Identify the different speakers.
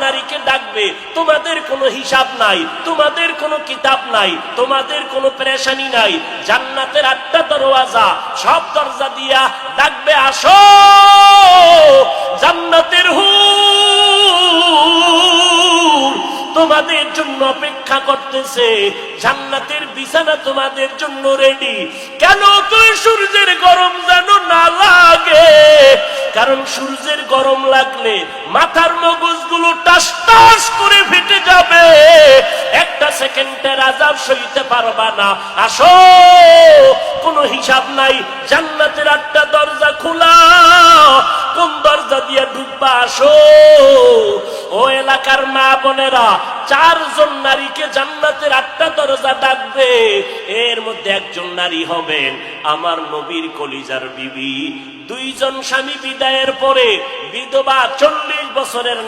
Speaker 1: নারীকে ডাকবে, তোমাদের কোনো হিসাব নাই, তোমাদের কোনো কিতাব নাই, তোমাদের কোনো পেরেশানি নাই। জান্নাতের 8টা দরওয়াজা, সব দরজা দিয়া ডাকবে, আসো জান্নাতের হুর তোমাদের জন্য অপেক্ষা করতেছে, জান্নাতের বিছানা তোমাদের জন্য রেডি। কেন? তুই সূর্যের গরম যেন না লাগে, কারণ সূর্যের গরম লাগলে মাথার মগজগুলো টাস টাস করে ফেটে যাবে, একটা সেকেন্ডের আযাব সইতে পারবা না। আসো, কোনো হিসাব নাই, জান্নাতের 8টা দরজা খোলা, কোন দরজা দিয়ে ঢুকবা? আসো। ও এলাকার মা বোনেরা, 4 জন নারীকে জান্নাতের 8টা দরজা ডাকবে, এর মধ্যে একজন নারী হবেন আমার নবীর কলিজার বিবি। 2 জন স্বামী বিদায়ের পরে বিধবা 40 বছরের